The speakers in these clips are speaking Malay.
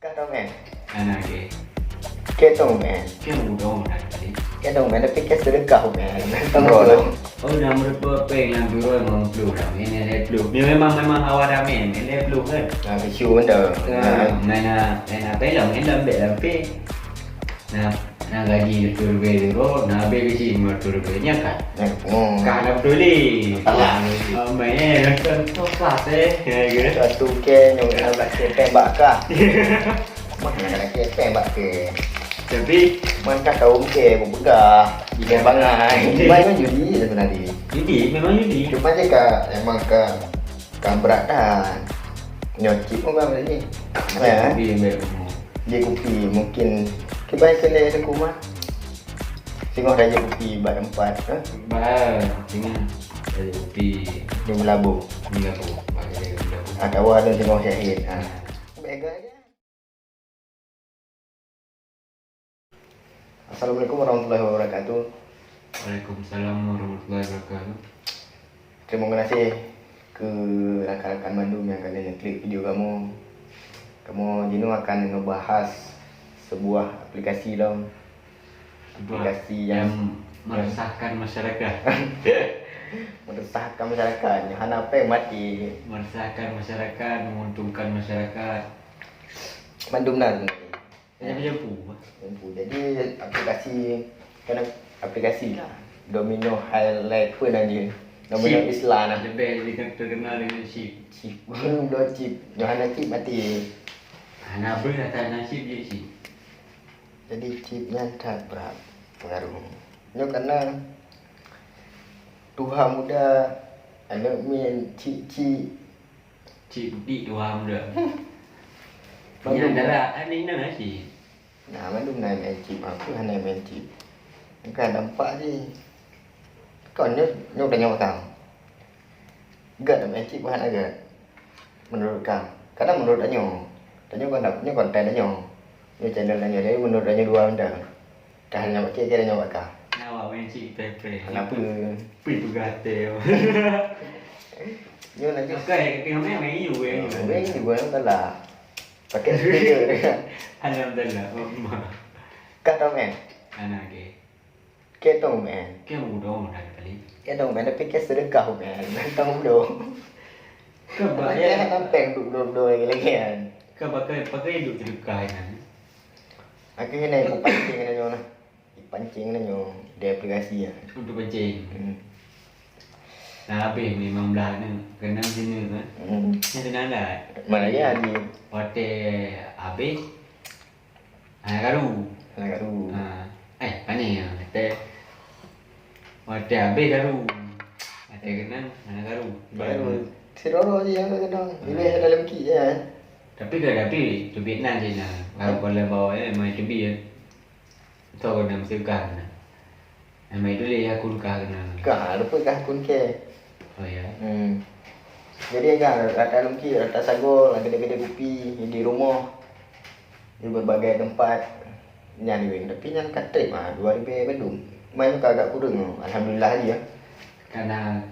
Kata men, Anak ke, ketong men, kan udah tadi. ketong men, tapi kes sedekah men, tolong. Oh, udah mereka pengen biro memang flu dah. Ini ada flu. Dia memang awal dah main. Ini flu kan. Nah, isu benda. Mana apa yang main dah ambil. Nah gaji RM2 nah beli sih RM2 kan. Kalau betul ni. Main kan kelas gitu. Satu ke nyok nak ke bakar. Mana nak ke bakar. Tapi Man kata ke buka di bangai. Main kan judi sebenarnya. judi, memang judi. Cuma je emang kan berat dah. Nyocip pun kan ni. Ya. Dia kopi mungkin kita kena ada kumah. Tengok raja kopi bab 4 Dengan dari kopi di Melabu. Melabu. Pakai Melabu. Kawan ada tengok Syahid. Baik aja. Assalamualaikum warahmatullahi wabarakatuh. Waalaikumsalam warahmatullahi wabarakatuh. Terima kasih ke rakan-rakan Bandung yang kalian klik video kamu. Kamu Jinu akan ngebahas sebuah aplikasi dong. Aplikasi yang meresahkan masyarakat. meresahkan masyarakat. Yang apa yang mati? Meresahkan masyarakat, menguntungkan masyarakat. Bandung dah sebenarnya. Jampu. Jadi aplikasi lah. Domino highlight pun ada. Domino Islam lah. Lebih terkenal dengan chip. Chip. Dua chip. Johanna chip mati. Anak berkata nasib je chip. Jadi chipnya tak berpengaruh. Ini karena Tuhan muda anak main chip di dua muda. Bandung. Yang adalah ini nasi. Nah, Bandung nak main chip. Aku hanya main chip. Kan nampak je. Kau ni dah nyawa kau. Gak nak main chip bahan agak. Menurut kau. Kadang menurut Danyo. Danyo kau nak punya konten Danyo. Ini channel Danyo. Jadi menurut Danyo dua benda. Dah hanya pakai kira nyawa kau. Nawa main chip pepe. Kenapa? Pergi bergatel. Ni nanti. Okay, kena main you. Main ni buat apa lah. Pakai speaker dia. Alhamdulillah. Kata men. Anak ke. Ketong men. Kan udah tadi. Ketong men. Tapi kes sedekah men. Tang udah. Kebanyakan Nampeng duduk-duduk lagi kan. pakai hidup sedekah kan. Aku kena ikut pancing kena nyo lah. Pancing kena nyo di aplikasi lah. Untuk pancing. Nah, habis memang belah ni kena sini kan. Yang senang dah. Mana ya di Hotel habis. Anak karu. anak ru. Kan ni hotel. Hotel habis karu. Hotel kenang anak karu. Baru seroro je yang kadang. Lebih dalam ki je kan. Tapi tu Vietnam je nah. Kalau bawa main tu dia. Tahu kena mesti kan. Main tu dia aku luka kena. Kah lupa kah kun ke. Oh ya. Jadi kan rata lungki, rata sagol, gede-gede kopi di rumah. Di berbagai tempat. Nyan wing tapi nyan katrip mah 2000 Bandung. Main agak kurang. Alhamdulillah aja. Karena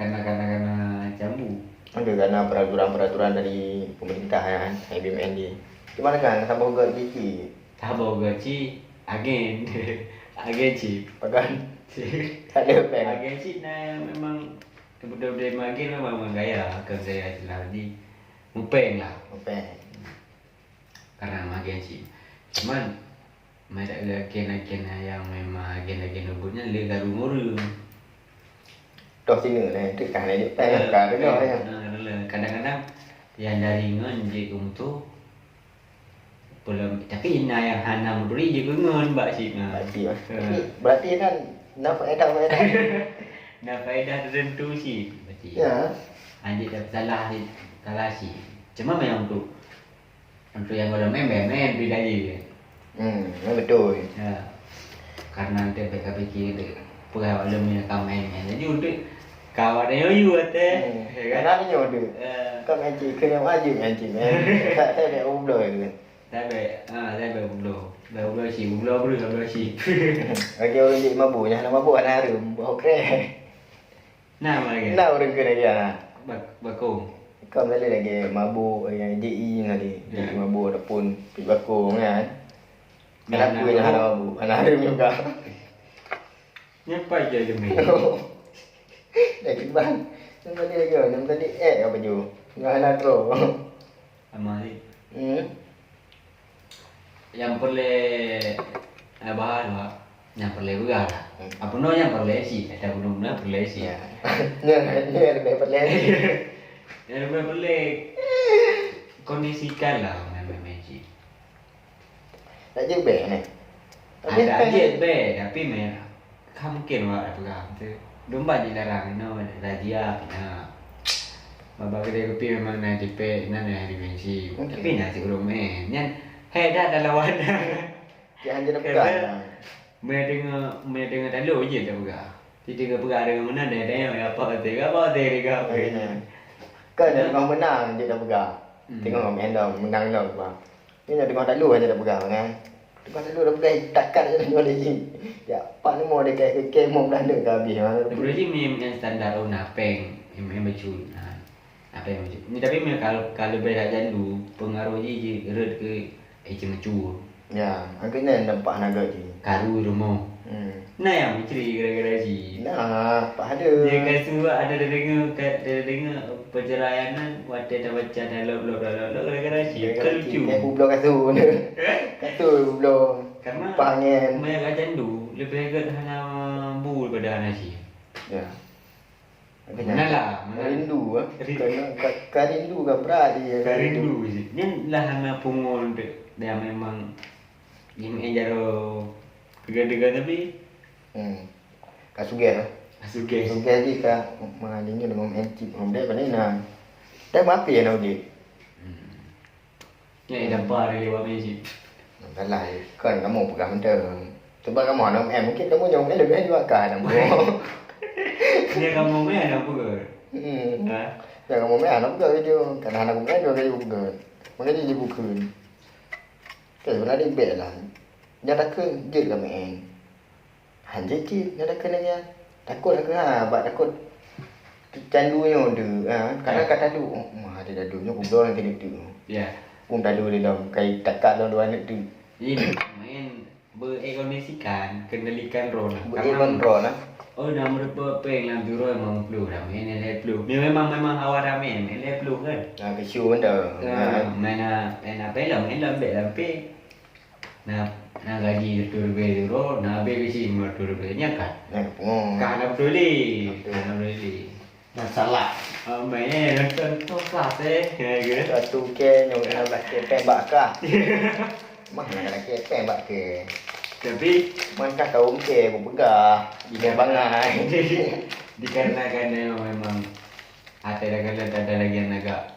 jambu. Ada karena peraturan-peraturan dari pemerintah kan, BUMN dia. Gimana kan sama gaji? Tak bawa gaji agen chip. Pakai tak ada pen. Agen chip memang budak-budak magen memang gaya kan saya lah di mupeng lah Pen. karena agen chip. Cuman ada agen-agen yang memang agen-agen ubunnya le garu ngurung. Toh sini lah, tu kan dia pen kan dia ya. Kadang-kadang yang dari ngenjik untuk belum tapi ina yang hana beri je ngen mbak sih Berarti kan nak faedah. Nah faedah tertentu sih berarti. Ya. Anjir dah salah sih. Cuma memang untuk yang orang main beda je. Betul. Ya. Karena nanti mereka fikir pegawai lemnya kamarnya. Jadi untuk kawan yang you kata. Karena ni ada. Kau ngaji kena maju ngaji. Tak ada umur tu. Dah belum. Dah belum sih. Bagi orang jadi mabuk, jangan mabuk anak harum. Bau keren. Nah, lagi. Nah, orang kena dia. Bakung. Kau boleh lagi mabuk yang JI tadi. JI mabuk pun pi bakung kan. Anak aku yang ada babu, anak ada juga. Nyapa je demi. Dah bang. Nama dia ke? Nama tadi apa baju? Dengan anak tu. Amari. Hmm. Yang perlu bahan lah. Yang perlu juga lah. Apa no yang perlu sih? Ada gunung perlu sih. Ya. Nya lebih perlu. Yang lebih perlu kondisikan lah memang sih. Tak juga ni. Ada aja be, tapi mungkin wak apa kan tu. Domba je larang no razia na. Baba kedai kopi memang nak tipe na dimensi. Tapi nasi belum nyan dah lawan. Jangan jadi pegang. Dengar talu je tak pegang. Tidak pegang dengan mana dia apa dia. Kan dia tengah menang dia dah pegang. Tengok main dah menang dah bang. Ni tengah tak lu aja dah pegang kan. Tengah tak lu dah pegang takkan je dah lagi. Ya, pak ni mau dia kayak kemo Belanda ke habis. Berarti yang standar napeng yang bacun. Apa yang bacun. Ni tapi kalau berak jandu pengaruh je red ke cemecur. Ya, akhirnya nampak naga je. Karu rumah. Nah yang mencuri gara-gara si. Nah, pak ada. Dia kasi ada dengar perceraian waktu dah baca dalam gara-gara si. Kelucu. Kayak bublo kasu. Kasu bublo. Karena pangen. Mereka jandu lebih agak hanya bul pada anak si. Ya. Mana lah, rindu ah. Karindu ke beradi. Karindu sih. Ni lah hanya pungul dia memang yang jaro kerja tapi Kasuge. Kasuge di ka mengalingnya dengan encik dia pada nak. Dah mapi nak dia. Ya dapat dari lewat mesin. Kalah kan kamu pegang mentang. Sebab kamu nak mungkin kamu nyong lebih juga kan kamu. Dia kamu main apa ke? Ya kamu main anak ke video. Karena anak main juga dia buka. Makanya dia buka. Kan sebenarnya dia bet lah. Dia takut je ke main. Hanjit je dia takut dia. Takut aku abak takut candunya dia. Karena kata tu, dia dah dulu kubur orang kena tu. Ya. Pun dah dulu dalam kai takak dalam dua anak tu. Ini main berekonomisikan, kendalikan roh lah. Berekonomikan roh lah. Oh, dah merupakan apa yang lalu roh memang flu dah. Main flu. Dia memang awal dah main flu kan. Kesu benda. Main apa lah, main lambat lambat. Nah gaji $2,000, nah bebisi $2,000 kan. Kan betul ni. Masalah. Main nonton kelas gitu. Satu ke nyok nak bakal tembak kah? Mana nak tembak ke? Tapi Mankah kau ke begah dia bangai. Dikarenakan memang ada lagi yang agak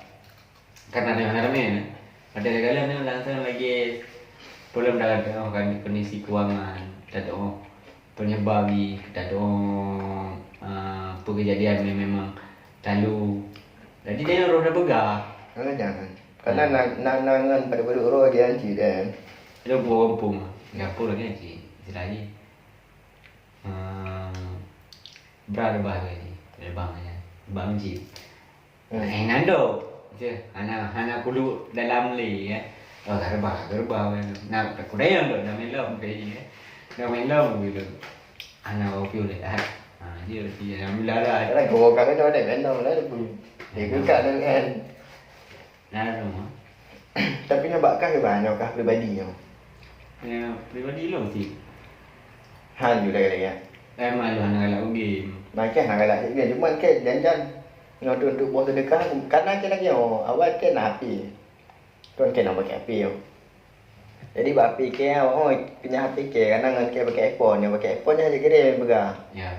karena ada main. Ada lagi langsung lagi belum dalam kan kondisi keuangan, ada penyebab ada kejadian yang memang lalu. Jadi dia roh dah begah. Jangan. Karena nangan pada roh dia anci dan. Dia buang kampung. Dapur lagi sih, istilahnya. Berapa bahaya ni? Bangnya, bang ji. Enak do, je. Anak kulu dalam li ya. Oh, gerbah kan. Nak aku dah yang do, nak main lam kayak ni. Nak main lam gitu. Anak opiu le. Dia ambil lah. Kalau kau kan ada benda lah tu. Dia kat dengan. Nah, rumah. Tapi nak bakar ke banyak kah pribadi yang. Ya, pribadi lo sih. Han juga ya. Malu anak galak game. Macam nak galak game cuma ke jangan untuk bos sedekah karena kita lagi awal ke nak api. Tuan ke nak pakai api yo. Jadi api ke punya api ke karena ngan ke pakai iPhone aja kira begah. Ya.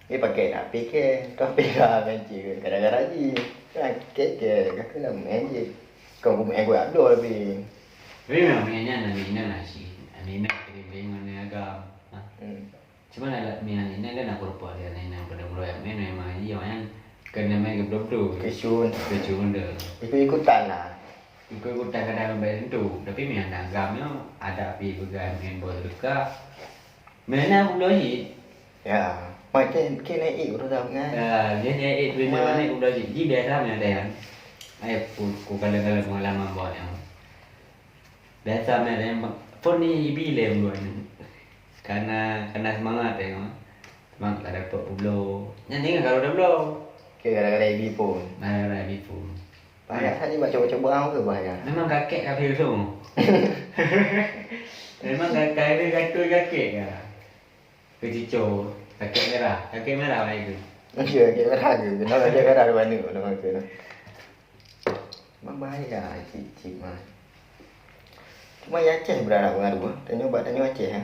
Ni pakai api ke tu api dah benci kadang-kadang ji. Ke kakak nak main je. Kau main gua Abdul lebih. Tapi memang mainnya nasi. Ini dengan agam. Cuma nak main ini kan nak berapa dia nak pada yang main memang dia yang kena main ke belum Kesun dah. Ikut-ikutan lah. Ikut-ikutan kadang main tu. Tapi main agamnya ada api began main bola dekat. Mana aku lagi? Ya, macam kena ikut dah kan. Dia naik duit mana aku lagi. Ji biasa main ada yang. Aku kadang-kadang pengalaman buat yang. Biasa memang pun ni bila buat ni. Karena semangat tengok. Semangat tak dapat pulau. Yang kalau dah pulau. Okay, kadang-kadang ibi pun. Mana pun. Banyak tadi buat coba-coba orang ke bahaya. Memang kakek kafir semua. Memang kakek kakek ya. Kecico, kakek merah baik tu. Ya, kakek merah ke? Kenapa kakek merah ada mana nama ke? Memang bahaya cip mah. Cuma yang Aceh beranak pengaruh. Tanya Aceh kan.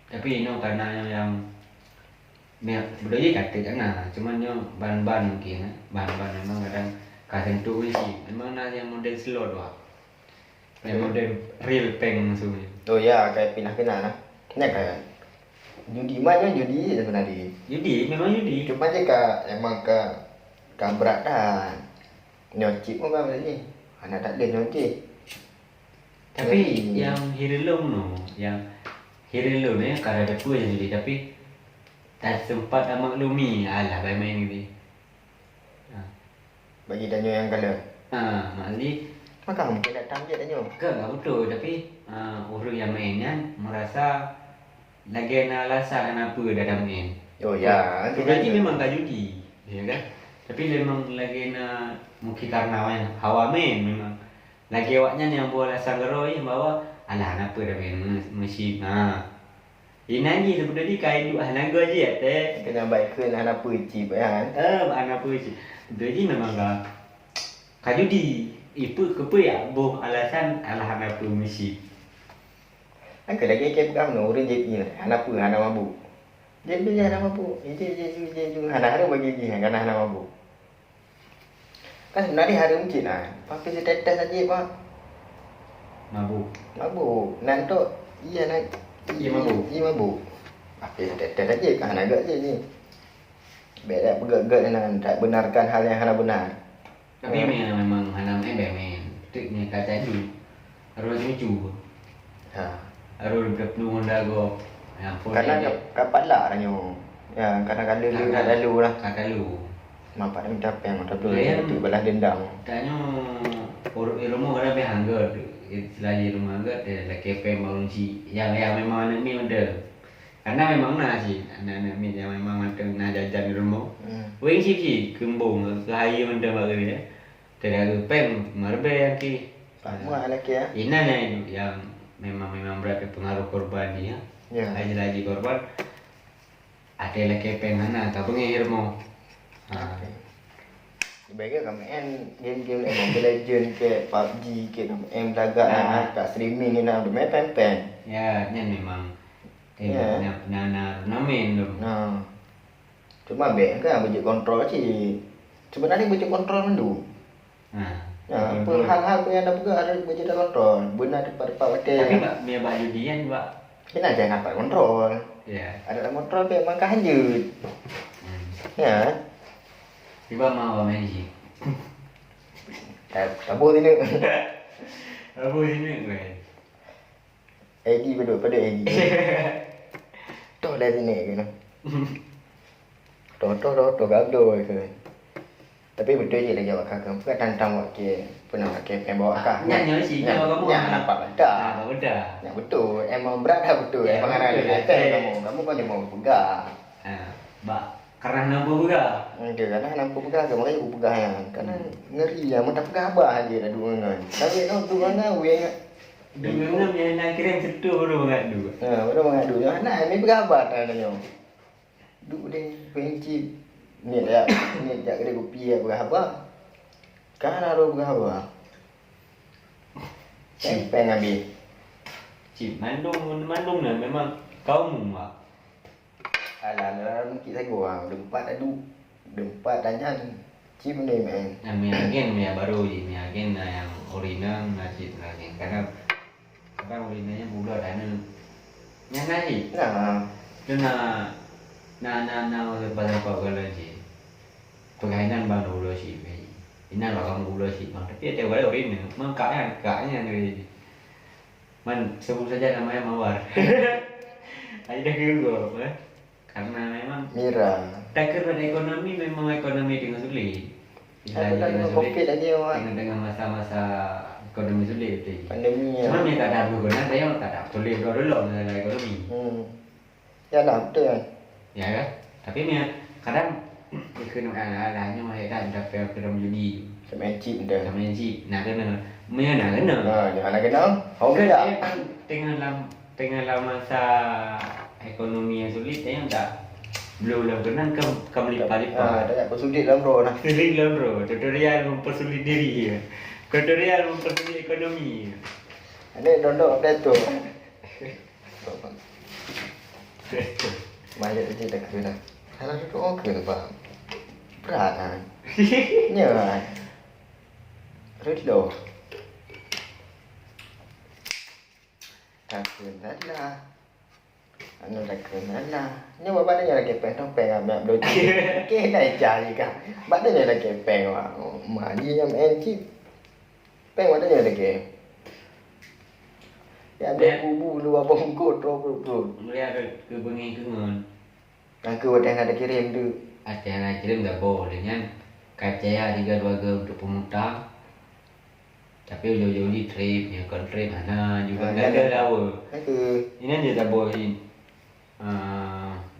Tapi karena yang budaya kata jangan, cuma ban-ban mungkin, ban-ban memang kadang kadang tu sih, memang nak yang model slow doa, yang model real peng semua. Oh ya, kayak pinah-pinah lah. Ini kayak judi mana judi sebenarnya. Judi, memang judi. Cuma je emang berat dah. Nyocik pun apa ni? Anak tak ada nyocik. Tapi yang hirelum no, yang hirelum ni kadang ada pun judi, tapi tak sempat maklumi alah main ni. Bagi Danyo yang kalah. Makli maka mungkin datang je Danyo. Tak betul, tapi orang yang main kan merasa lagi ada alasan kenapa dah main. Oh ya, Jadi memang tak judi, ya kan? Tapi memang lagi nak mungkin karena hawa main memang. Lagi awaknya yang buat alasan geroi bahawa alah kenapa dah main mesin. Ini lagi sebenarnya kain duk hanaga je teh. Kena baik ke nak apa cip kan. Anak apa je. Jadi memang ka judi. Ipu kepa ya boh alasan alah kenapa mesin. Angkat lagi ke pegang no orang JP lah. Anak apa anak mabuk. JP je anak mabuk. Je anak bagi dia kan anak mabuk. Kan sebenarnya hari mungkin lah. Pakai setetes saja pak. Mabuk. Nanti iya nak. Iya mabuk. Pakai setetes saja kan agak je ni. Beda pegat-pegat dengan tak benarkan hal yang hana benar. Tapi memang hana main. Triknya kata tu. Harus lucu. Harus berpeluang dago. Karena kapan lah ranyo. Ya, kadang-kadang lalu lah. Kakalu. Mampak nak minta peng tu balas dendam. Tanya rumah ada pe hangga. Selain rumah hangga ada laki peng bangun si. Yang memang anak ni ada. Karena memang nak sih anak-anak ni yang memang macam nak jajan di rumah. Wing sih kembung lahir menda bagi dia. Tidak pem marbe yang ki. Semua lelaki ya. Ini yang memang berapa pengaruh korban ni ya. Lagi korban. Ada lelaki penghana tapi ngehir mau. Sebaiknya kami game Mobile Legend ke PUBG ke kami belagak kat streaming ni nak main pen. Ya, ni memang namen tu. Cuma baik kan budget kontrol sih. Sebenarnya budget kontrol mendu. Hal-hal yang ada juga ada budget kontrol. Benar depan hotel. Tapi dia baju dia juga. Kena jangan dapat kontrol. Ya. Ada kontrol memang kanjut. Ya. Tiba mau main sih. Kabur sini. Kabur sini gue. Egi pada Egi. Toh dah sini kena. Toh gaduh ke. Tapi betul je lagi awak kakak. Bukan tantang awak ke. Pernah ke bawa kakak. Nyanyi sih. Kamu nampak bedah. Ya betul. Emang berat dah betul. Emang ada kamu. Kamu kan cuma pegang. Karena nampak pegang. Karena nampak pegang ke. Makanya aku pegang yang. Karena ngeri lah. Mereka pegang abah je dah dua dengan. Tapi tu mana we ingat. Dua yang nak kirim setu baru mengadu. Baru mengadu. Nah, ni pegang abah dah tanya. Duk dia pencip. Ni dah. Ni jak kedai kopi aku pegang abah. Kan ada pegang abah. Peng habis. Cip mandung lah memang kaum mak. Alah, mungkin saya gua dempat dan cip ni main. Yang baru je, yang original nasi lagi. Karena originalnya bulat dan yang nasi. Tu na pasal kau kalau je. Pengainan bang dulu sih. Ini lah kamu dulu sih bang. Tapi ada orang original. Mang kaknya ni. Man sebut saja namanya Mawar. Ada juga, karena memang Mira. Tak kira ekonomi memang ekonomi dengan sulit. Dengan COVID aja awak. Dengan masa-masa ekonomi sulit tu. Pandemi. Cuma ni tak ada berguna, saya tak ada sulit dulu dalam ekonomi. Ya lah betul kan. Ya kan? Tapi ni kadang kena alahnya mereka dah dapat judi. Main chip dah. Main chip, nak kena. Mana nak kena? Jangan nak kena. Okey tak? Tengah masa ekonomi yang sulit, saya tak belum kena kamu lipat-lipat. Dah bersulit dalam roh lah. Sulit dalam roh. Tutorial mempersulit diri. Tutorial mempersulit ekonomi. Ada dondok Plato. Banyak je dah kena. Kalau itu okey tu pak. Berat kan. Nyerai. Redlo. Tak kena lah. Anu dah kena lah. Ni bapak dia lagi kepeng topeng ambil doji. Okey dah cari kan. Bapak dia lagi kepeng wah. Mari yang encik. Peng bapak dia lagi. Ya ada bubu lu apa ngkut tu. Melihat ke bengi ke ngon. Aku ada kirim tu. Ada yang kirim dah boleh kan. Kaca 3-2 untuk pemutang. Tapi ujung-ujung di trip, yang trip mana juga tak ada tahu. Ini dia tak boleh.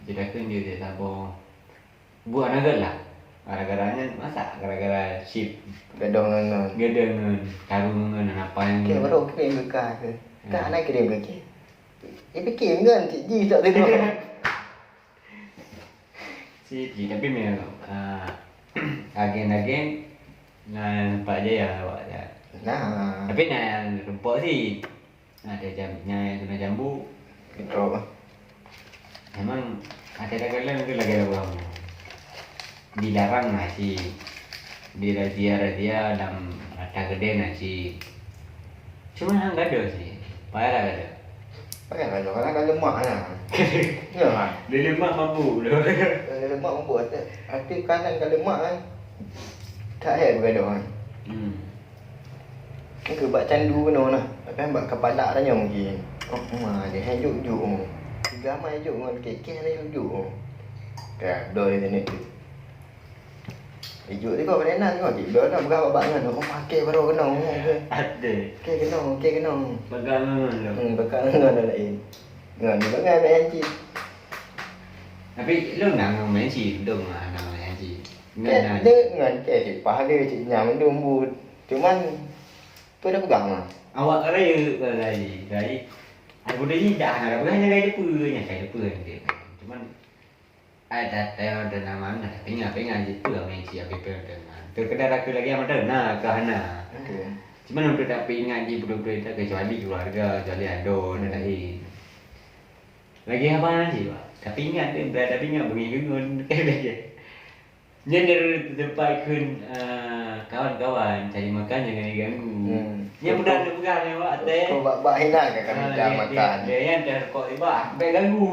Jadi kan dia tak boleh. Buat agak lah. Gara-garanya masa gara-gara ship. Gedong karung apa yang. Okey baru kirim ke kah ke. Kak nak kirim ke. Fikir kan Cik Ji tak tahu. Si tapi memang agen-agen nampak je ya awak dah. Nah. Tapi nak rumput sih. Ada jamnya kena jambu. Betul. Memang ada kadang-kadang tu lagi orang. Dilarang nasi. Dirazia dalam mata gede nasi. Cuma enggak ada sih. Payah ada. Pakai kalau lemak lah. Ya kan. Dia lemak mampu. Lemak mampu. Arti kanan kalau lemak kan. Tak ada bergaduh kan. Ke buat candu kena lah. Kan buat kepala tanya mungkin. Dia hajuk-juk. Gamai juk dengan kek-kek ni juk. Dah dia ni tu. Juk ni kau berenan tengok cik. Dah berapa bangan kau pakai baru kena. Ada. Kek kena. Pegangan lah. Pegangan dah lain. Ngan ni bangan main cik. Tapi lu nak main cik dong nak main cik. Dengan kek cik pahala cik nyam dumbu. Cuman tu dah pegang lah. Awak raya gaya. Aku dah ni dah nak pegang gaya depa nya saya depa dia. Cuman ada nama mana pengat je tu lah main cik apa dengan. Terkedar aku lagi yang ada nak ke hana. Cuman untuk tak ingat je betul-betul tak kecuali keluarga, kecuali ado dan lain. Lagi apa lagi pak? Tapi ingat dia berada ingat bengi-bengun lagi. Jadi tempat kun kawan-kawan cari makan jangan diganggu. Yang mudah nak pegang ni pak teh. Kau bak hilang kan jam makan. Dia yang terkok tiba, baik ganggu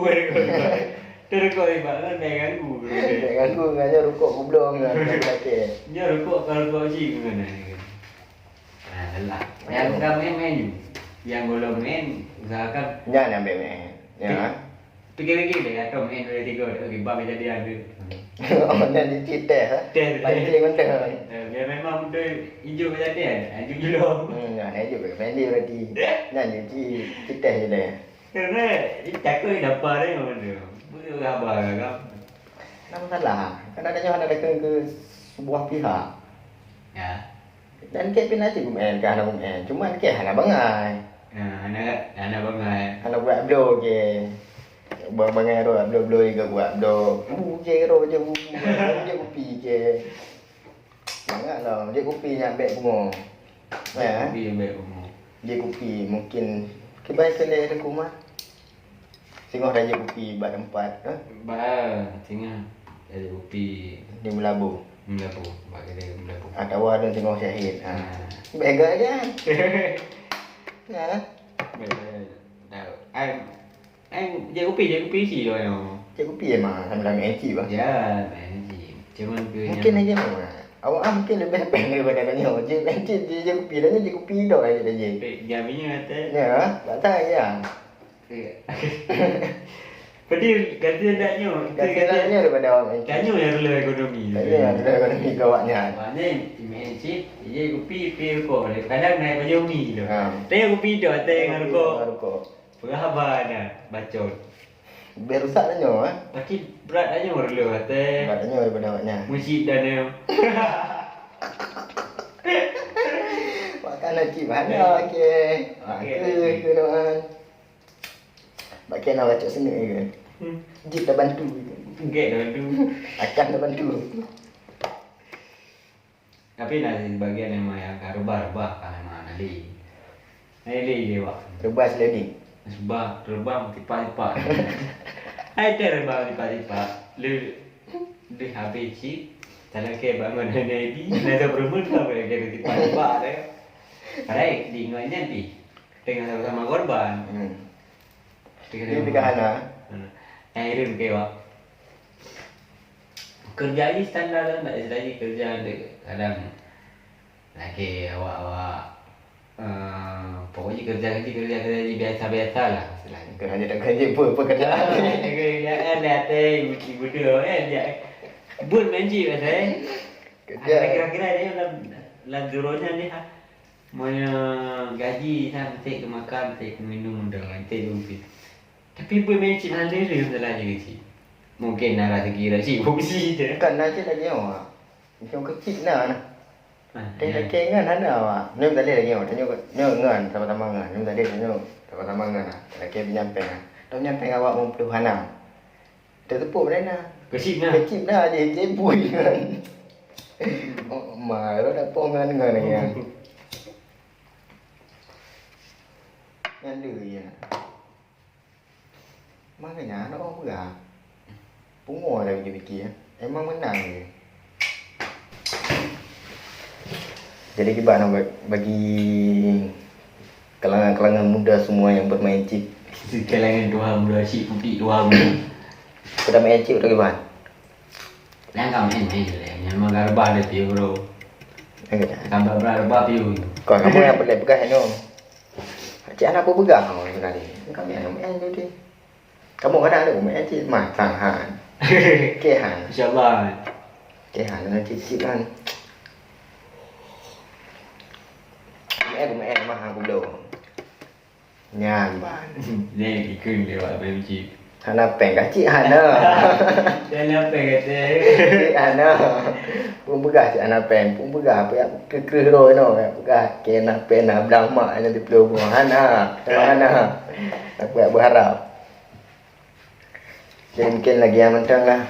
terkok tiba kan baik ganggu. Baik ganggu nganya rukuk goblong kan laki. Dia rukuk kalau kau cik mana ni. Lah. Yang kami main yang belum main usahakan jangan ambil main. Ya. Pikir-pikir dia kata main 2-3 riba jadi ada. Oh, dan cerita paling mentah. Dia memang betul hijau jadi kan. Hijau julung. Hijau friendly berarti. Dan cerita je dah. Kerana cakap dapat dia mana. Betul khabar kan. Tak masalah. Kadang-kadang ada ke sebuah pihak. Ya. Dan ke pina cik main kan nak main. Cuma ke hana bangai. Anak bangai. Hana buat blog ke. Bangai ro blog juga buat blog. Je ro je buku. Je kopi je. Janganlah je kopi nak beg semua. Kopi beg semua. Je kopi mungkin kebaikan dia ada rumah. Singah dah je kopi buat tempat. Singah ada kopi di Melabu. Melabu, bagi dia Melabu. Atau ada tengok Syahid. Bega je. Ya. Tahu. Je kopi si doang. Je kopi memang sama-sama encik bah. Ya, encik. Cuma mungkin aja mah. Awak mungkin lebih peng daripada tanya. Je encik je kopi dah je kopi dah aja je. Jaminya kata. Ya, tak tahu ya. Padahal kata daknya. Katanya daripada awak encik. Kanyo yang rela ekonomi. Iya, ada ekonomi kawaknya. Maknanya encik, dia kopi ko. Kadang naik baju mi tu. Ha. Tengok kopi tu, tengok ko. Rokok. Berhabar dah, bacot. Biar rusak tanya Pasti berat aja rela kata. Katanya daripada awaknya. Musik dan dia. Makan encik mana okey. Okey. Ke doan. Baik nak baca sini ke? Jip dah bantu ke? Gek dah tu. Akan dah bantu. Tapi nanti bagian yang rebah kan mana li. Li dia wak. Rebas lagi. Sebab rebah tipa-tipa. Hai rebah tipa-tipa. Lu habis cik. Kalau ke bangun ni nanti berumur tak boleh ke tipa-tipa dah. Baik, diingatnya di dengan sama-sama korban. Dia dikahana. Iron ke wak. Kerja ni standar kan tak lagi kerja kadang lagi awak pokoknya kerja biasa lah. Kerja tak kerja pun pekerjaan. Kerjaan lihat ibu dia bun menji biasa. Kerja. Kira-kira dia dalam jurunya ni mau gaji nanti ke makan, nanti ke minum dah, nanti tu. Tapi bun menji mana dia salah je sih. Mungkin nak rasa kira sih fungsi dia. Kan nanti lagi awak. Macam kecil nah. Dia kengan ada awak. Ni tadi lagi awak tanya ngan sama-sama ngan. Ni tadi tanya sama-sama ngan. Lagi penyampai. Dah penyampai awak mau peluhana. Dia tepuk mana? Kecil nah. Kecil dah je jebui kan. Oh, marah dah pongan dengan ni. Yang dia ya. Makanya nak orang berah. Pungur dah fikir-fikir. Emang menang je. Jadi kita nak bagi kalangan-kalangan muda semua yang bermain chip. Kalangan dua muda si putih dua muda. Kau dah main chip atau gimana? Langkah main je lah. Yang menggarba ada piu bro. Enggak. Tambah berapa piu. Kau kamu yang boleh pegang ni. Cik anak apa pegang kau sebenarnya? Kami anak main tu. Kamu kadang ada main chip mah tahan. Kehan. InsyaAllah. Kehan dengan cip kan. Main mah aku belum. Nyaman. Ni ikut lewat main chip. Hana peng cik Hana. Jangan apa kata. Cik Hana. Pun begah cik Hana peng. Pun begah apa yang ke roh no. Begah kena pena blama nanti perlu Hana. Hana. Aku berharap. Jadi mungkin lagi yang mentang lah.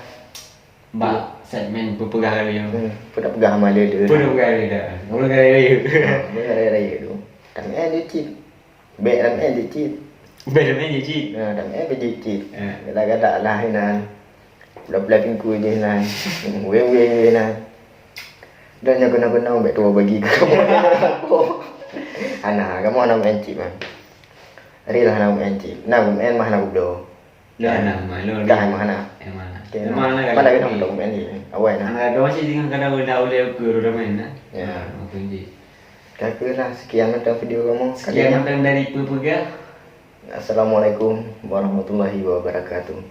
Mbak segmen pepegang kali yang. Pun pegang amal dia. Pun pegang kali dah. Mula kali raya. Mula raya tu. Dan dia cip. Baik dan dia cip. Bel main je cip. Dan dia cip. Kadang-kadang lah hinan. Belah-belah pingku je hinan. Weng-weng hinan. Dan yang kena-kena baik tua bagi ke kamu. Ana, kamu nak main cip kan? Rilah nak main cip. Nak main mah nak bodoh. Dah nak malu. Dah mana? Mana? Mana kita nak main ni? Awal nah. Ada masih dengan kadang benda boleh ukur ramai nah. Ya. Mungkin je. Kakaklah sekian tentang video kamu. Sekian tentang dari pepegang. Assalamualaikum warahmatullahi wabarakatuh.